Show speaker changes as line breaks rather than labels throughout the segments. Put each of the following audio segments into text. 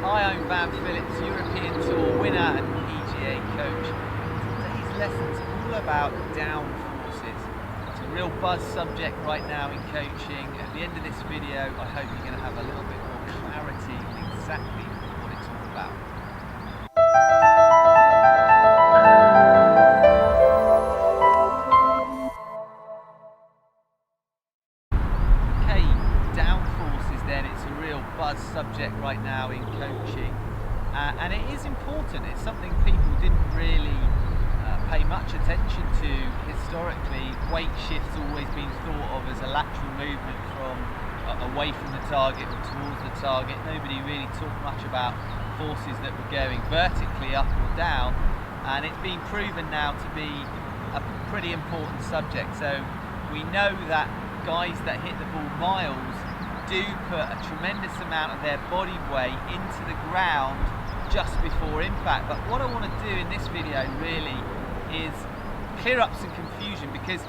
Hi, I'm Van Phillips, European Tour winner and PGA coach. Today's lesson's all about downforces. It's a real buzz subject right now in coaching. At the end of this video, I hope you're going to have a little bit more clarity on exactly what it's all about. Okay, downforces then, it's a real buzz subject right now in coaching. And it is important. It's something people didn't really pay much attention to historically. Weight shift's always been thought of as a lateral movement from away from the target or towards the target. Nobody really talked much about forces that were going vertically up or down, and it's been proven now to be a pretty important subject. So we know that guys that hit the ball miles do put a tremendous amount of their body weight into the ground just before impact. But what I want to do in this video really is clear up some confusion, because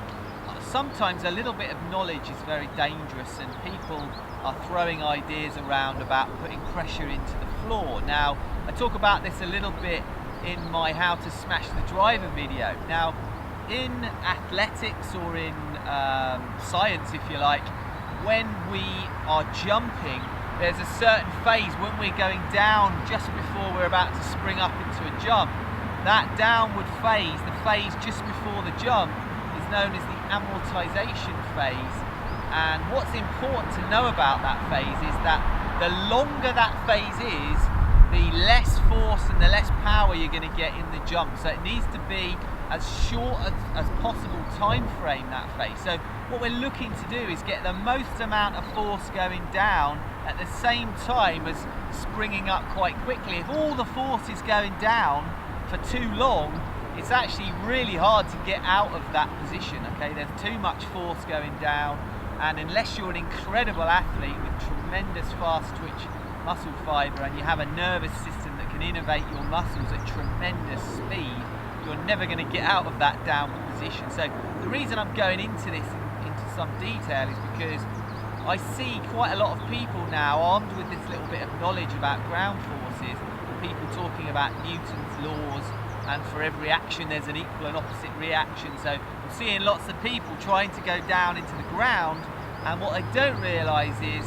sometimes a little bit of knowledge is very dangerous and people are throwing ideas around about putting pressure into the floor. Now, I talk about this a little bit in my How to Smash the Driver video. Now, in athletics or in science, if you like, when we are jumping, there's a certain phase when we're going down just before we're about to spring up into a jump. That downward phase, the phase just before the jump, is known as the amortization phase. And what's important to know about that phase is that the longer that phase is, the less force and the less power you're going to get in the jump. So it needs to be as short as possible time frame, that phase. So what we're looking to do is get the most amount of force going down at the same time as springing up quite quickly. If all the force is going down for too long, it's actually really hard to get out of that position. Okay, there's too much force going down, and unless you're an incredible athlete with tremendous fast twitch muscle fiber and you have a nervous system that can innervate your muscles at tremendous speed, you're never going to get out of that downward position. So the reason I'm going into this into some detail is because I see quite a lot of people now armed with this little bit of knowledge about ground forces, people talking about Newton's laws, and for every action there's an equal and opposite reaction. So I'm seeing lots of people trying to go down into the ground, and what they don't realise is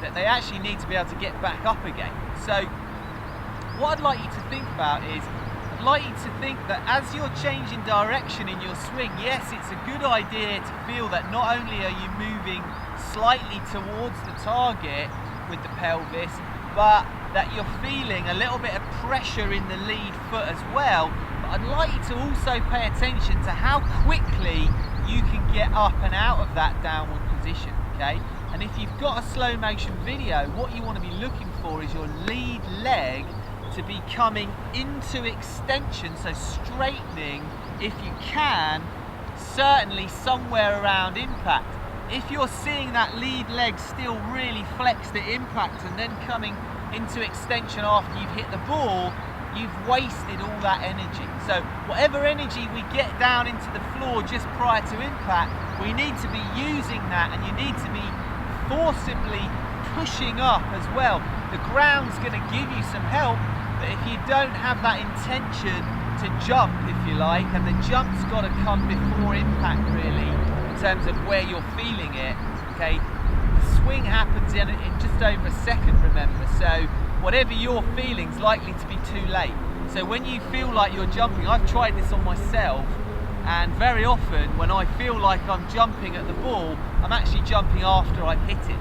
that they actually need to be able to get back up again. So what I'd like you to think about is, I'd like you to think that as you're changing direction in your swing, yes, it's a good idea to feel that not only are you moving slightly towards the target with the pelvis, but that you're feeling a little bit of pressure in the lead foot as well. But I'd like you to also pay attention to how quickly you can get up and out of that downward position, okay? And if you've got a slow motion video, what you want to be looking for is your lead leg to be coming into extension, so straightening if you can, certainly somewhere around impact. If you're seeing that lead leg still really flexed at impact and then coming into extension after you've hit the ball, you've wasted all that energy. So whatever energy we get down into the floor just prior to impact, we need to be using that, and you need to be forcibly pushing up as well. The ground's going to give you some help, but if you don't have that intention to jump, if you like, and the jump's got to come before impact really, in terms of where you're feeling it, okay, the swing happens in just over a second, remember, so whatever you're feeling is likely to be too late. So when you feel like you're jumping, I've tried this on myself, and very often when I feel like I'm jumping at the ball, I'm actually jumping after I've hit it.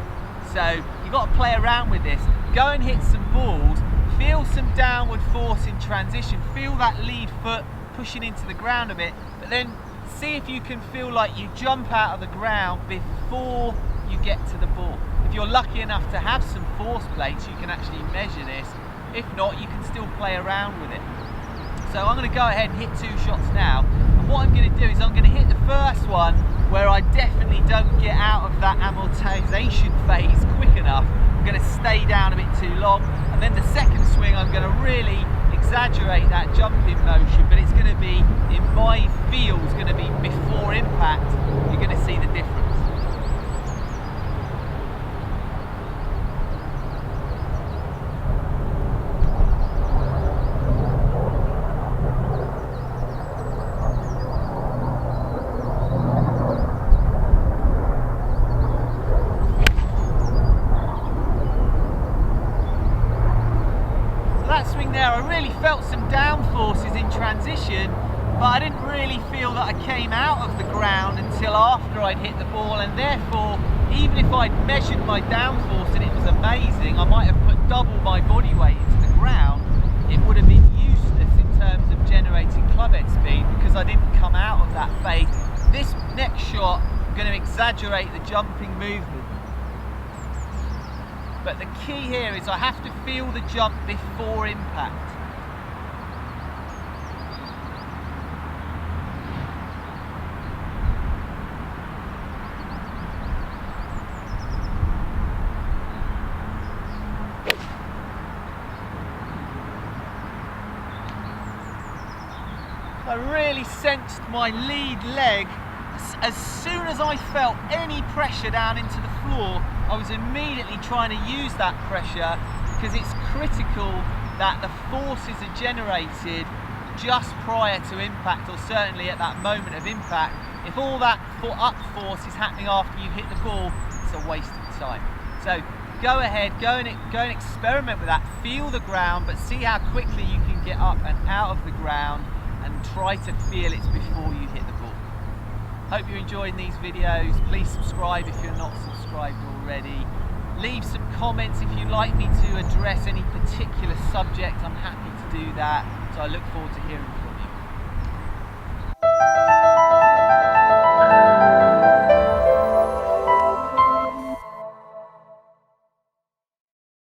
So you've got to play around with this. Go and hit some balls, feel some downward force in transition, feel that lead foot pushing into the ground a bit, but then see if you can feel like you jump out of the ground before you get to the ball. If you're lucky enough to have some force plates, you can actually measure this. If not, you can still play around with it. So I'm going to go ahead and hit 2 shots now. And what I'm going to do is I'm going to hit the first one where I definitely don't get out of that amortization phase quick enough. I'm going to stay down a bit too long. And then the second swing, I'm going to really exaggerate that jumping motion, but it's going to be, in my feel, it's going to be before impact. You're going to see the difference. that swing there, I really felt some down forces in transition, but I didn't really feel that I came out of the ground until after I'd hit the ball, and therefore, even if I'd measured my downforce and it was amazing, I might have put double my body weight into the ground, it would have been useless in terms of generating club head speed because I didn't come out of that phase. This next shot, I'm going to exaggerate the jumping movement. But the key here is I have to feel the jump before impact. I really sensed my lead leg. As soon as I felt any pressure down into the floor, I was immediately trying to use that pressure because it's critical that the forces are generated just prior to impact, or certainly at that moment of impact. If all that up force is happening after you hit the ball, it's a waste of time. So go ahead, go and experiment with that. Feel the ground, but see how quickly you can get up and out of the ground, and try to feel it before you hit the ball. Hope you're enjoying these videos. Please subscribe if you're not subscribed already. Leave some comments if you'd like me to address any particular subject. I'm happy to do that. So I look forward to hearing from you.